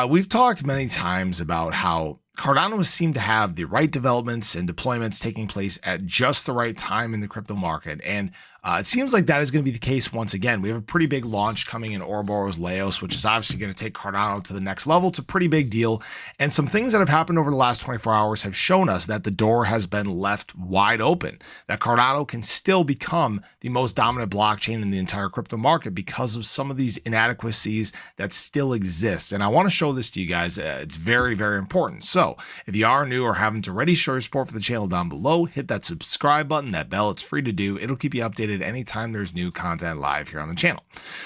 We've talked many times about how Cardano seemed to have the right developments and deployments taking place at just the right time in the crypto market. And it seems like that is going to be the case once again. We have a pretty big launch coming in Ouroboros Laos, which is obviously going to take Cardano to the next level. It's a pretty big deal. And some things that have happened over the last 24 hours have shown us that the door has been left wide open, that Cardano can still become the most dominant blockchain in the entire crypto market because of some of these inadequacies that still exist. And I want to show this to you guys. It's very, very important. So if you are new or haven't already, show your support for the channel down below. Hit that subscribe button, that bell. It's free to do. It'll keep you updated anytime there's new content live here on the channel.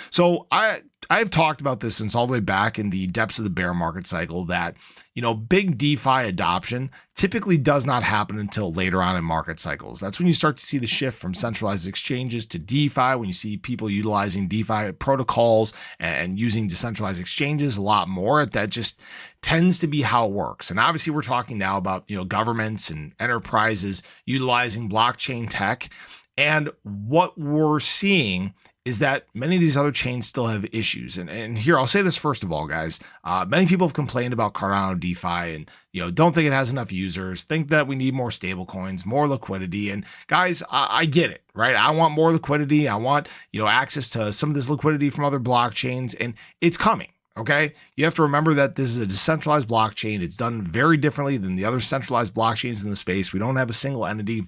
So I've talked about this since all the way back in the depths of the bear market cycle that, big DeFi adoption typically does not happen until later on in market cycles. That's when you start to see the shift from centralized exchanges to DeFi, when you see people utilizing DeFi protocols and using decentralized exchanges a lot more. That just tends to be how it works. And obviously we're talking now about, governments and enterprises utilizing blockchain tech. And what we're seeing is that many of these other chains still have issues. And here, I'll say this first of all, guys. Many people have complained about Cardano DeFi and, don't think it has enough users, think that we need more stable coins, more liquidity. And guys, I get it, right? I want more liquidity. I want, access to some of this liquidity from other blockchains, and it's coming. Okay, you have to remember that this is a decentralized blockchain. It's done very differently than the other centralized blockchains in the space. We don't have a single entity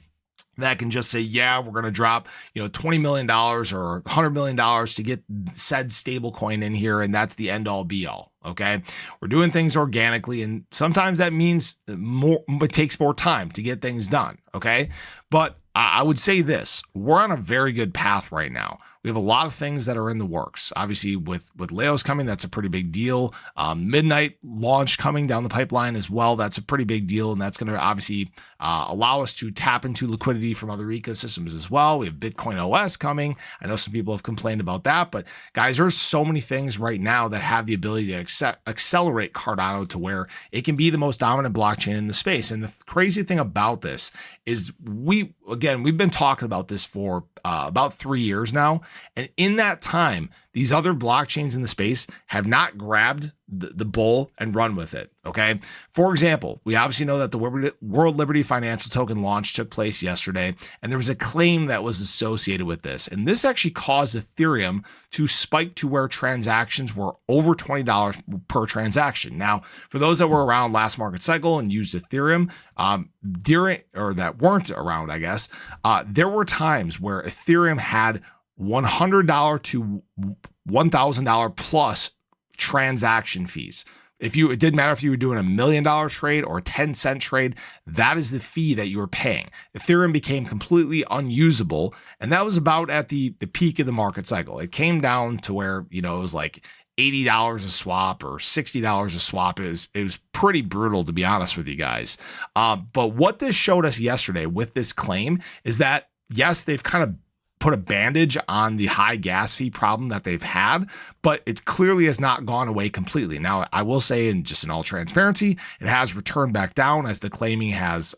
that can just say, yeah, we're going to drop, $20 million or $100 million to get said stable coin in here. And that's the end all be all. Okay. We're doing things organically. And sometimes that means it takes more time to get things done. Okay. But I would say this, we're on a very good path right now. We have a lot of things that are in the works. Obviously, with Laos coming, that's a pretty big deal. Midnight launch coming down the pipeline as well. That's a pretty big deal. And that's going to obviously allow us to tap into liquidity from other ecosystems as well. We have Bitcoin OS coming. I know some people have complained about that. But guys, there's so many things right now that have the ability to accelerate Cardano to where it can be the most dominant blockchain in the space. And the crazy thing about this is we've been talking about this for about 3 years now. And in that time, these other blockchains in the space have not grabbed the bull and run with it. Okay. For example, we obviously know that the World Liberty Financial Token launch took place yesterday, and there was a claim that was associated with this. And this actually caused Ethereum to spike to where transactions were over $20 per transaction. Now, for those that were around last market cycle and used Ethereum, that weren't around, I guess, there were times where Ethereum had $100 to $1,000 plus transaction fees. It didn't matter if you were doing $1 million trade or a 10-cent trade, that is the fee that you were paying. Ethereum became completely unusable, and that was about at the peak of the market cycle. It came down to where, it was like $80 a swap or $60 a swap. It was pretty brutal, to be honest with you guys. But what this showed us yesterday with this claim is that, yes, they've kind of put a bandage on the high gas fee problem that they've had, but it clearly has not gone away completely. Now, I will say, in all transparency, it has returned back down as the claiming has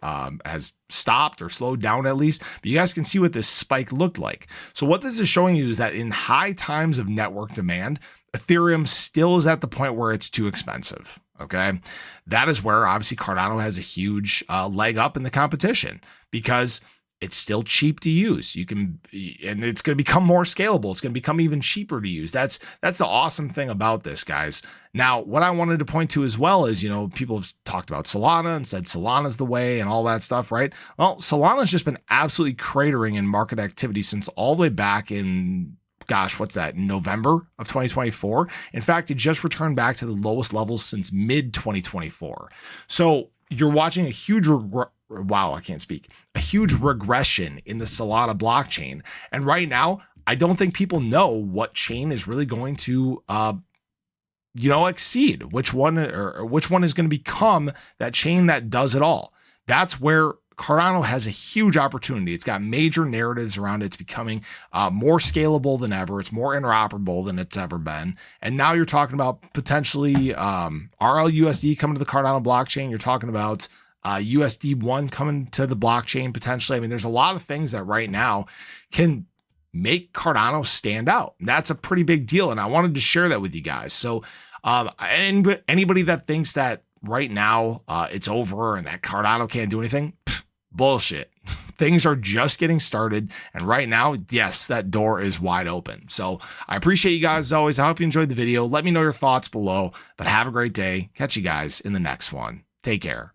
stopped or slowed down at least. But you guys can see what this spike looked like. So what this is showing you is that in high times of network demand, Ethereum still is at the point where it's too expensive. Okay. That is where obviously Cardano has a huge leg up in the competition because it's still cheap to use. And it's going to become more scalable. It's going to become even cheaper to use. That's the awesome thing about this, guys. Now, what I wanted to point to as well is, people have talked about Solana and said Solana's the way and all that stuff, right? Well, Solana's just been absolutely cratering in market activity since all the way back in, November of 2024. In fact, it just returned back to the lowest levels since mid 2024. So you're watching a huge a huge regression in the Solana blockchain. And right now, I don't think people know what chain is really going to, exceed which one is going to become that chain that does it all. That's where Cardano has a huge opportunity. It's got major narratives around it. It's becoming more scalable than ever. It's more interoperable than it's ever been. And now you're talking about potentially RLUSD coming to the Cardano blockchain. You're talking about USD1 coming to the blockchain potentially. I mean, there's a lot of things that right now can make Cardano stand out. That's a pretty big deal. And I wanted to share that with you guys. So And anybody that thinks that right now it's over and that Cardano can't do anything, bullshit. Things are just getting started. And right now, yes, that door is wide open. So I appreciate you guys as always. I hope you enjoyed the video. Let me know your thoughts below, but have a great day. Catch you guys in the next one. Take care.